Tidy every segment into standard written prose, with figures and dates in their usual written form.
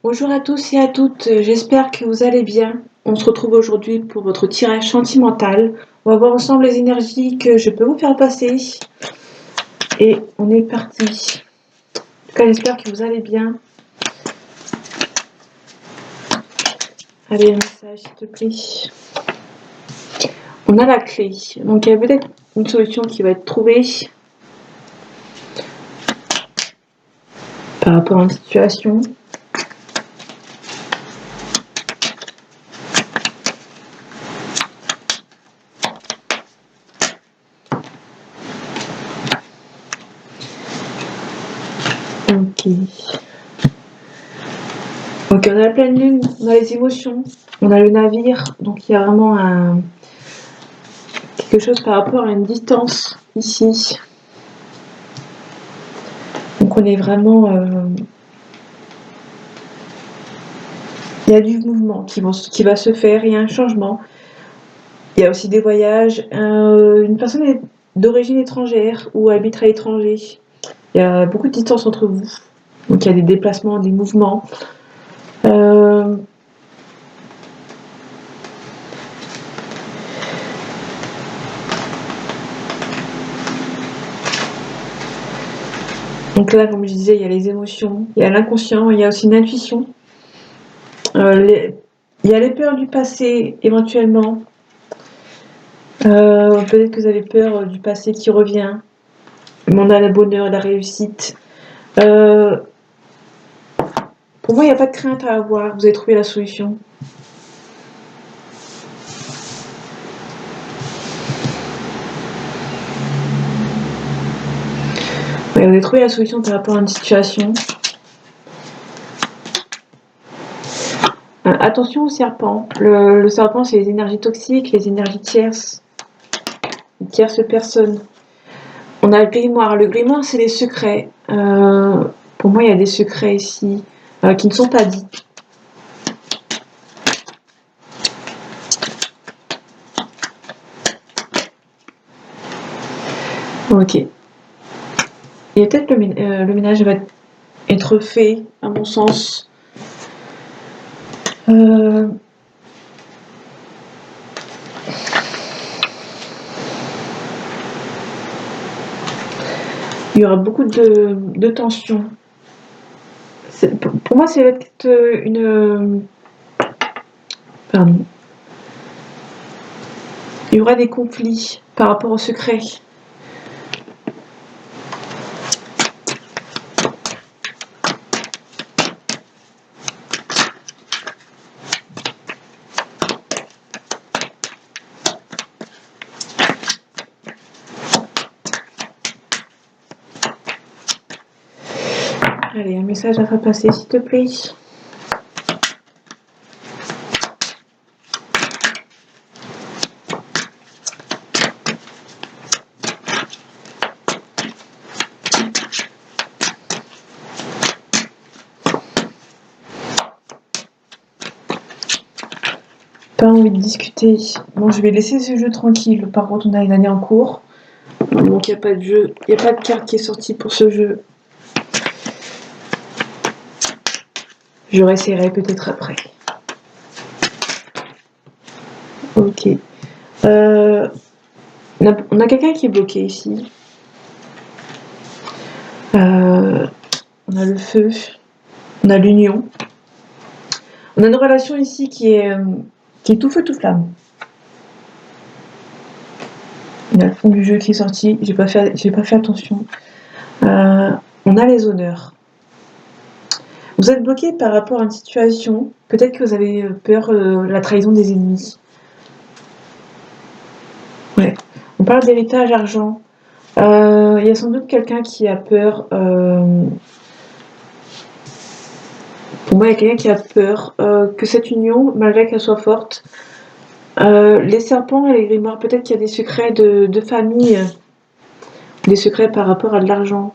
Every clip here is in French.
Bonjour à tous et à toutes, j'espère que vous allez bien. On se retrouve aujourd'hui pour votre tirage sentimental. On va voir ensemble les énergies que je peux vous faire passer. Et on est parti. En tout cas, j'espère que vous allez bien. Allez, un message, s'il te plaît. On a la clé. Donc, il y a peut-être une solution qui va être trouvée par rapport à une situation. Ok. Donc, on a la pleine lune, on a les émotions, on a le navire. Donc, il y a vraiment quelque chose par rapport à une distance ici. Donc, on est vraiment... il y a du mouvement qui va se faire, il y a un changement. Il y a aussi des voyages. Une personne d'origine étrangère ou habite à l'étranger. Il y a beaucoup de distance entre vous. Donc il y a des déplacements, des mouvements. Donc là, comme je disais, il y a les émotions, il y a l'inconscient, il y a aussi une intuition. Il y a les peurs du passé, éventuellement. Peut-être que vous avez peur du passé qui revient. Mais on a le bonheur, la réussite. Pour moi, il n'y a pas de crainte à avoir. Vous avez trouvé la solution. Ouais, vous avez trouvé la solution par rapport à une situation. Attention au serpent. Le serpent, c'est les énergies toxiques, les énergies tierces. Les tierces personnes. On a le grimoire. Le grimoire, c'est les secrets. Pour moi, il y a des secrets ici qui ne sont pas dits. Ok. Et peut-être le ménage va être fait, à mon sens. Il y aura beaucoup de tensions. Pour moi, c'est peut-être une... Pardon. Il y aura des conflits par rapport au secret. Allez, un message à faire passer, s'il te plaît. Pas envie de discuter. Bon, je vais laisser ce jeu tranquille. Par contre, on a une année en cours. Donc, il n'y a pas de jeu. Il n'y a pas de carte qui est sortie pour ce jeu. Je réessayerai peut-être après. Ok. On a quelqu'un qui est bloqué ici. On a le feu. On a l'union. On a une relation ici qui est tout feu, tout flamme. On a le fond du jeu qui est sorti. J'ai pas fait attention. On a les honneurs. Vous êtes bloqué par rapport à une situation. Peut-être que vous avez peur de la trahison des ennemis. Ouais. On parle d'héritage argent. Il y a sans doute quelqu'un qui a peur. Pour moi, il y a quelqu'un qui a peur que cette union, malgré qu'elle soit forte, les serpents et les grimoires, peut-être qu'il y a des secrets de famille, des secrets par rapport à de l'argent.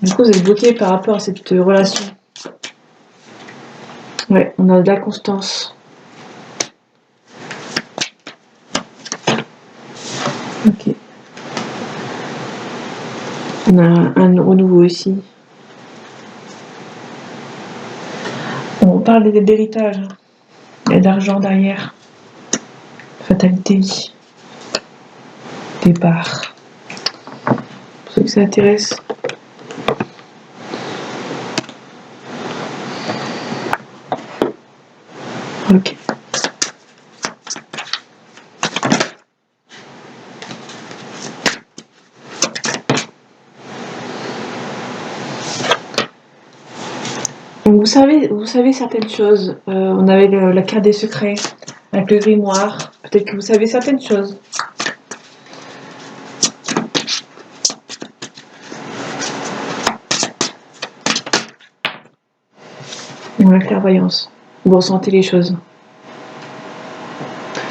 Du coup, vous êtes bloqué par rapport à cette relation. Ouais, on a de la constance. Ok. On a un renouveau ici. On parle d'héritage. Il y a d'argent derrière. Fatalité. Départ. Pour ceux que ça intéresse. Ok. Donc vous savez certaines choses. On avait la carte des secrets avec le grimoire. Peut-être que vous savez certaines choses. Ou la clairvoyance. Vous ressentez les choses.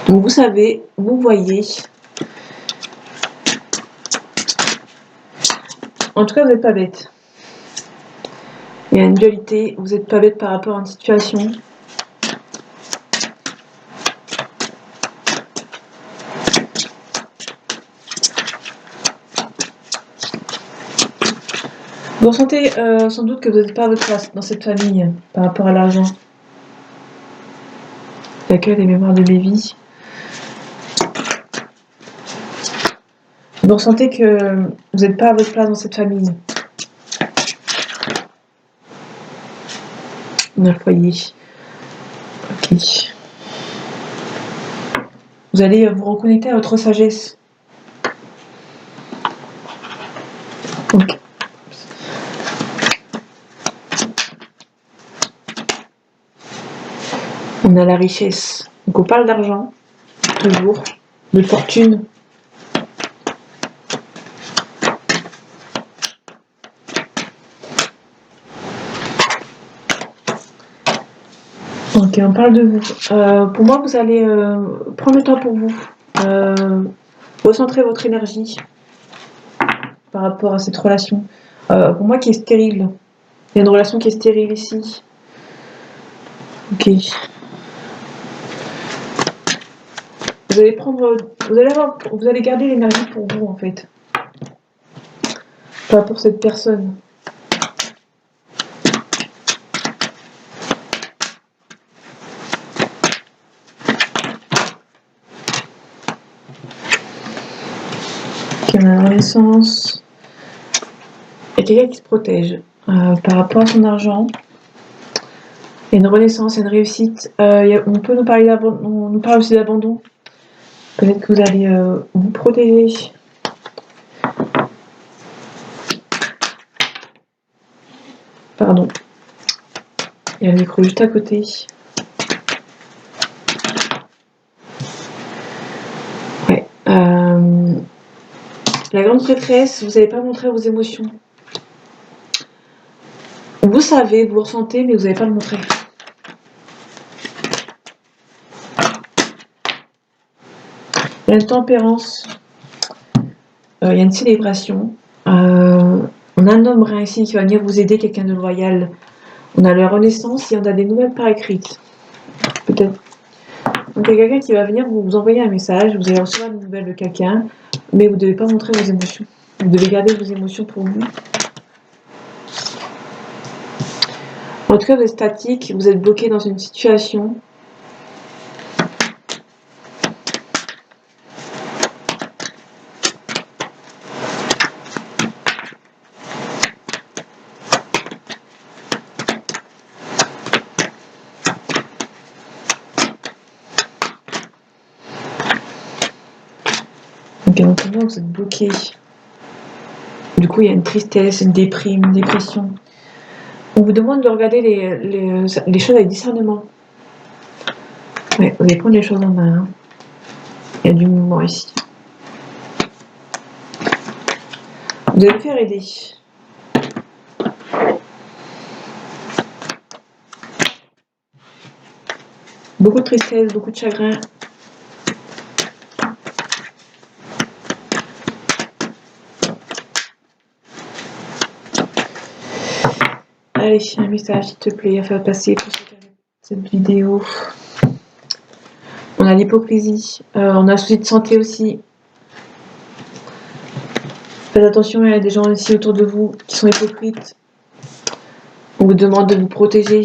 Donc vous savez, vous voyez. En tout cas, vous n'êtes pas bête. Il y a une dualité, vous n'êtes pas bête par rapport à une situation. Vous ressentez sans doute que vous n'êtes pas à votre place dans cette famille par rapport à l'argent. L'accueil des mémoires de mes vies. Vous ressentez que vous n'êtes pas à votre place dans cette famille. On a le foyer. Ok. Vous allez vous reconnecter à votre sagesse. Ok. On a la richesse. Donc on parle d'argent, toujours, de fortune. Ok, on parle de vous. Pour moi, vous allez prendre le temps pour vous. Recentrer votre énergie par rapport à cette relation. Pour moi, qui est stérile. Il y a une relation qui est stérile ici. Ok. Vous allez garder l'énergie pour vous en fait. Pas pour cette personne. Ok, on a la renaissance. Il y a quelqu'un qui se protège par rapport à son argent. Il y a une renaissance, il y a une réussite. On peut nous parler d'abandon. On nous parle aussi d'abandon. Peut-être que vous allez vous protéger. Pardon. Il y a le micro juste à côté. Ouais. La grande prêtresse, vous n'avez pas montré vos émotions. Vous savez, vous ressentez, mais vous n'avez pas le montrer. Il y a une tempérance. Il y a une célébration. On a un homme brun ici qui va venir vous aider, quelqu'un de loyal. On a la renaissance et on a des nouvelles par écrites. Peut-être. Donc il y a quelqu'un qui va venir vous envoyer un message, vous allez recevoir une nouvelle de quelqu'un, mais vous ne devez pas montrer vos émotions. Vous devez garder vos émotions pour vous. En tout cas, vous êtes statique, vous êtes bloqué dans une situation. Ok, donc là, vous êtes bloqué. Du coup, il y a une tristesse, une déprime, une dépression. On vous demande de regarder les choses avec discernement. Ouais, vous allez prendre les choses en main. Hein. Il y a du mouvement ici. Vous allez vous faire aider. Beaucoup de tristesse, beaucoup de chagrin. Allez, un message s'il te plaît à faire passer pour cette vidéo. On a l'hypocrisie, on a un souci de santé aussi. Faites attention, il y a des gens ici autour de vous qui sont hypocrites. On vous demande de vous protéger.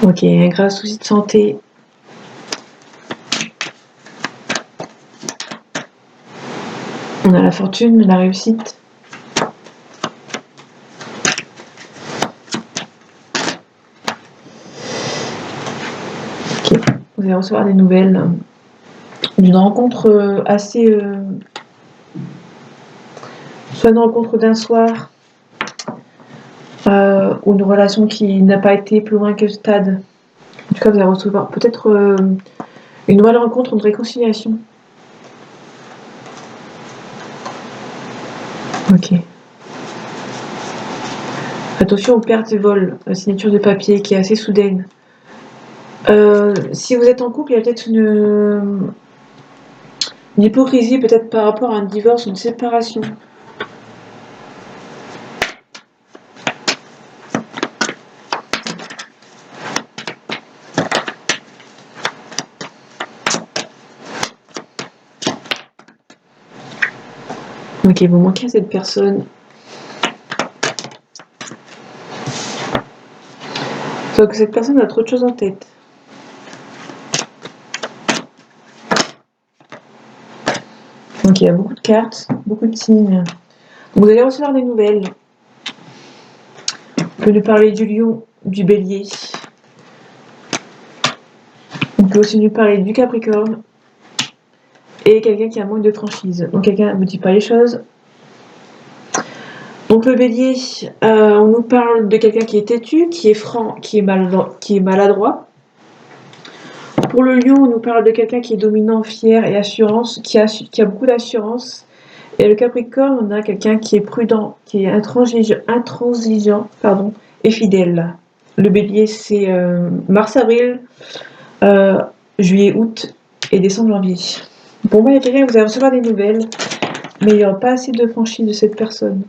Ok, un grave souci de santé. On a la fortune, la réussite. Ok, vous allez recevoir des nouvelles d'une rencontre assez... soit une rencontre d'un soir, ou une relation qui n'a pas été plus loin que ce stade. En tout cas, vous allez recevoir peut-être une nouvelle rencontre, une réconciliation. Ok. Attention aux pertes et vols, la signature de papier qui est assez soudaine. Si vous êtes en couple, il y a peut-être une hypocrisie peut-être par rapport à un divorce, une séparation. Ok, vous manquez à cette personne. Soit que cette personne a trop de choses en tête. Donc il y a beaucoup de cartes, beaucoup de signes. Donc, vous allez recevoir des nouvelles. On peut nous parler du lion, du bélier. On peut aussi nous parler du capricorne. Et quelqu'un qui a un manque de franchise. Donc quelqu'un ne vous dit pas les choses. Donc le bélier, on nous parle de quelqu'un qui est têtu, qui est franc, qui est maladroit. Pour le lion, on nous parle de quelqu'un qui est dominant, fier et assurance, qui a beaucoup d'assurance. Et le capricorne, on a quelqu'un qui est prudent, qui est intransigeant, et fidèle. Le bélier, c'est mars-avril, juillet-août et décembre-janvier. Pour moi, il y a quelqu'un, vous allez recevoir des nouvelles, mais il n'y aura pas assez de franchise de cette personne.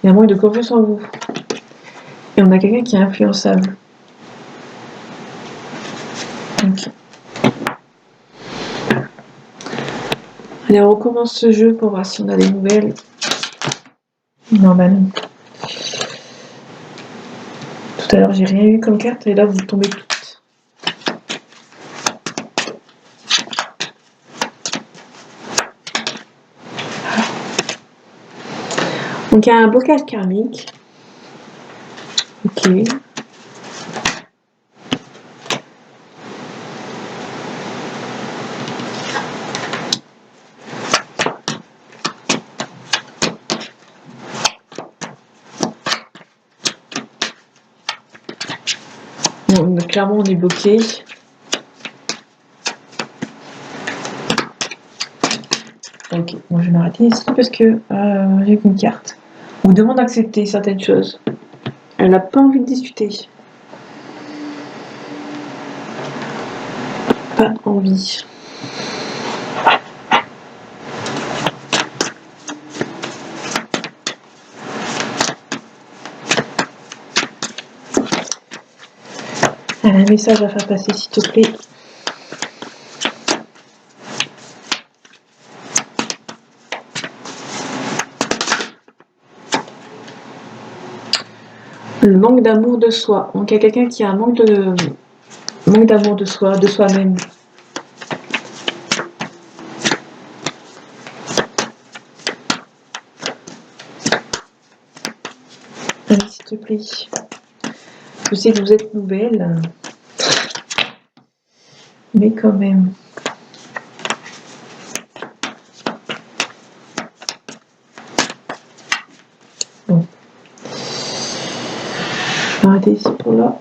Il y a un manque de confiance en vous. Et on a quelqu'un qui est influençable. Okay. Allez, on recommence ce jeu pour voir si on a des nouvelles. Normalement. Tout à l'heure, j'ai rien eu comme carte et là, vous tombez toutes. Donc, il y a un blocage karmique. Ok. Bon, clairement, on est bloqué. Ok, bon, je vais m'arrêter ici parce que j'ai qu'une carte. On vous demande d'accepter certaines choses. Elle n'a pas envie de discuter. Pas envie. Elle a un message à faire passer, s'il te plaît. Le manque d'amour de soi. Donc il y a quelqu'un qui a un manque d'amour de soi, de soi-même. Allez, s'il te plaît. Je sais que vous êtes nouvelle, mais quand même. Bon. Je vais arrêter ici pour là.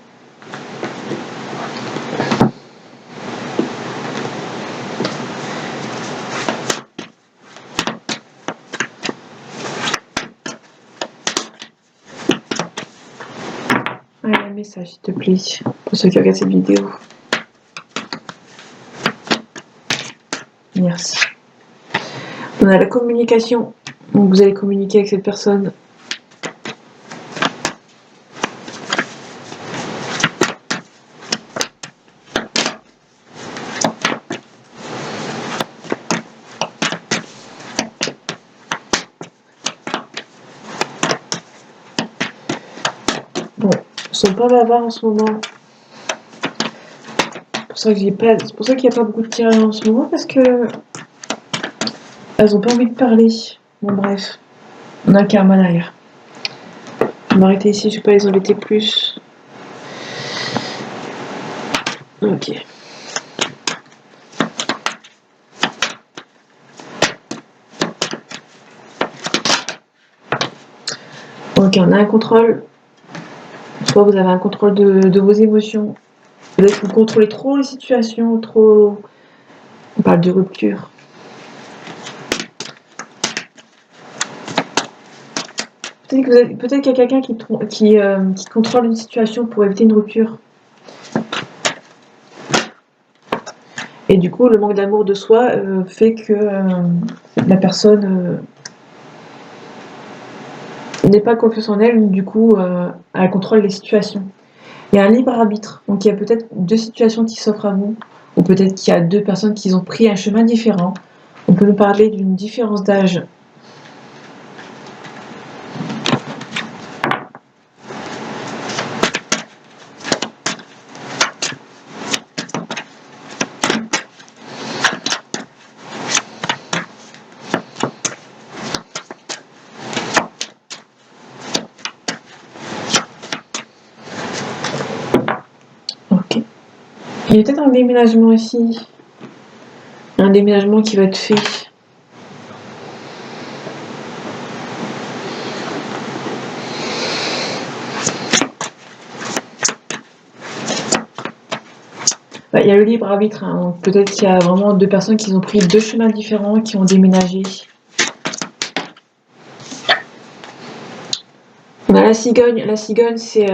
Allez, un message, s'il te plaît, pour ceux qui regardent cette vidéo. Merci. On a la communication. Donc vous allez communiquer avec cette personne. sont pas bavards en ce moment. C'est pour ça qu'il n'y a pas beaucoup de tirages en ce moment, parce que elles ont pas envie de parler. Bon bref, on a le karma derrière. Je vais m'arrêter ici, je vais pas les embêter plus. Ok. Ok, on a un contrôle. Soit vous avez un contrôle de vos émotions. Peut-être que vous contrôlez trop les situations, trop... On parle de rupture. Peut-être qu'il y a quelqu'un qui contrôle une situation pour éviter une rupture. Et du coup, le manque d'amour de soi fait que la personne n'est pas confiance en elle, du coup, elle contrôle les situations. Il y a un libre arbitre, donc il y a peut-être deux situations qui s'offrent à vous, ou peut-être qu'il y a deux personnes qui ont pris un chemin différent. On peut nous parler d'une différence d'âge. Ok. Il y a peut-être un déménagement ici. Un déménagement qui va être fait. Il y a le libre arbitre, hein. Donc peut-être qu'il y a vraiment deux personnes qui ont pris deux chemins différents, qui ont déménagé. On a la cigogne. La cigogne, c'est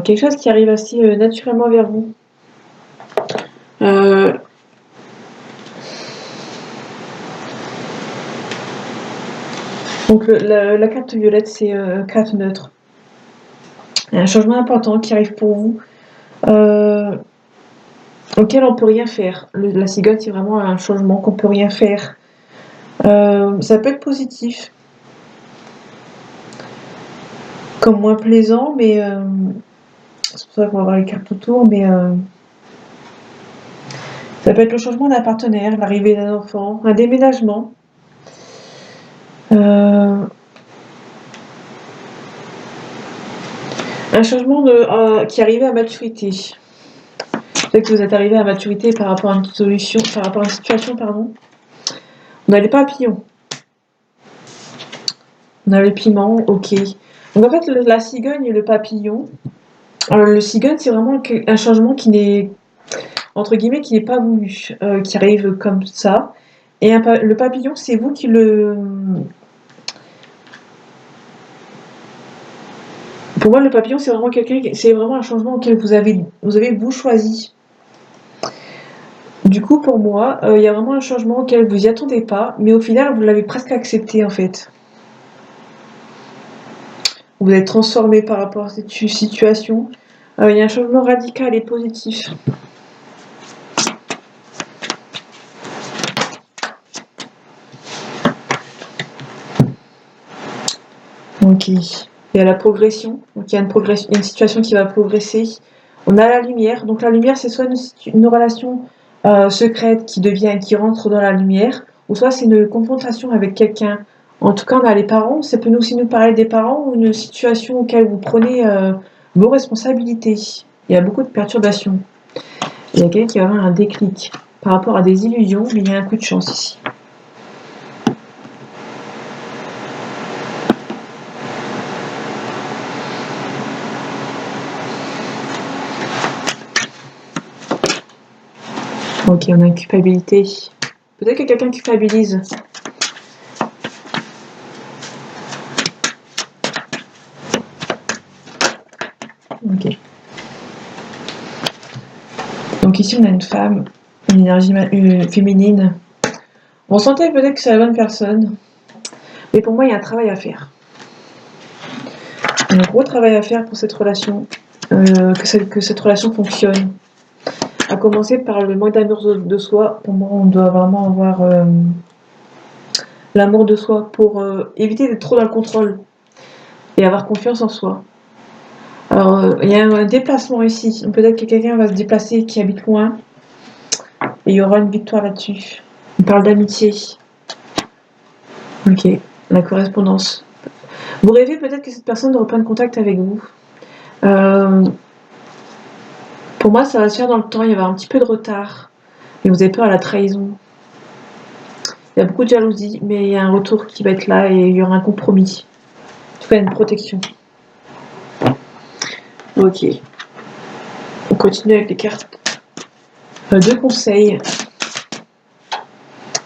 quelque chose qui arrive assez naturellement vers vous. Donc la carte violette, c'est carte neutre. Il y a un changement important qui arrive pour vous, auquel on peut rien faire. La cigogne, c'est vraiment un changement qu'on peut rien faire. Ça peut être positif, comme moins plaisant, mais c'est pour ça qu'on va voir les cartes autour, mais ça peut être le changement d'un partenaire, l'arrivée d'un enfant, un déménagement. Un changement qui arrive à maturité. Peut-être que vous êtes arrivé à maturité par rapport à une solution, par rapport à une situation, pardon. On a les papillons. On a le piment, ok. Donc en fait, la cigogne et le papillon. Alors, le cigogne, c'est vraiment un changement qui n'est, entre guillemets, qui n'est pas voulu, qui arrive comme ça. Et le papillon, c'est vous qui le... Pour moi, le papillon, c'est vraiment un changement auquel vous avez vous choisi. Du coup, pour moi, il y a vraiment un changement auquel vous y attendez pas, mais au final, vous l'avez presque accepté, en fait. Vous êtes transformé par rapport à cette situation. Il y a un changement radical et positif. Ok. Il y a la progression. Donc il y a une situation qui va progresser. On a la lumière. Donc la lumière, c'est soit une relation secrète qui rentre dans la lumière, ou soit c'est une confrontation avec quelqu'un. En tout cas, on a les parents. Ça peut aussi nous parler des parents ou une situation auquel vous prenez vos responsabilités. Il y a beaucoup de perturbations. Il y a quelqu'un qui va avoir un déclic par rapport à des illusions, mais il y a un coup de chance ici. Ok, on a une culpabilité. Peut-être que quelqu'un culpabilise. Ok. Donc ici, on a une femme, une énergie féminine. On sentait peut-être que c'est la bonne personne. Mais pour moi, il y a un travail à faire. Il y a un gros travail à faire pour cette relation. Que cette relation fonctionne. À commencer par le manque d'amour de soi. Pour moi, on doit vraiment avoir l'amour de soi pour éviter d'être trop dans le contrôle et avoir confiance en soi. Alors, il y a un déplacement ici. Peut-être que quelqu'un va se déplacer qui habite loin. Et il y aura une victoire là-dessus. On parle d'amitié. Ok, la correspondance. Vous rêvez peut-être que cette personne reprenne contact avec vous. Pour moi, ça va se faire dans le temps. Il y avoir un petit peu de retard. Et vous avez peur à la trahison. Il y a beaucoup de jalousie, mais il y a un retour qui va être là et il y aura un compromis. En tout cas, une protection. Ok. On continue avec les cartes. Deux conseils.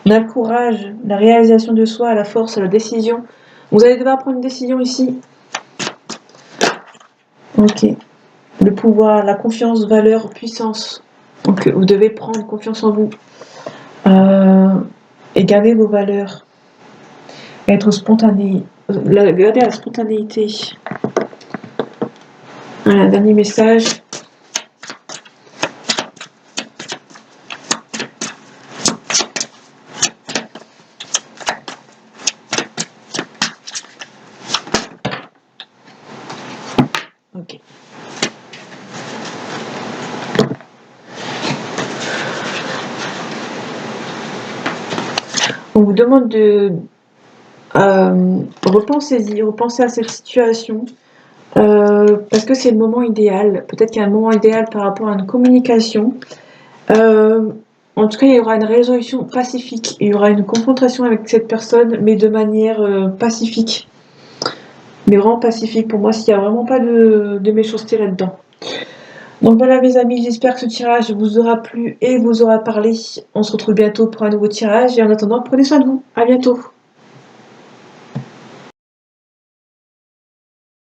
On a le courage, la réalisation de soi, la force, la décision. Vous allez devoir prendre une décision ici. Ok. Le pouvoir, la confiance, valeur, puissance. Donc vous devez prendre confiance en vous. Et garder vos valeurs. Être spontané. Garder la spontanéité. Voilà, dernier message. Ok. On vous demande de repensez à cette situation. Parce que c'est le moment idéal. Peut-être qu'il y a un moment idéal par rapport à une communication. En tout cas, il y aura une résolution pacifique. Il y aura une confrontation avec cette personne, mais de manière pacifique. Mais vraiment pacifique. Pour moi, s'il n'y a vraiment pas de méchanceté là-dedans. Donc voilà mes amis, j'espère que ce tirage vous aura plu et vous aura parlé. On se retrouve bientôt pour un nouveau tirage et en attendant, prenez soin de vous. À bientôt.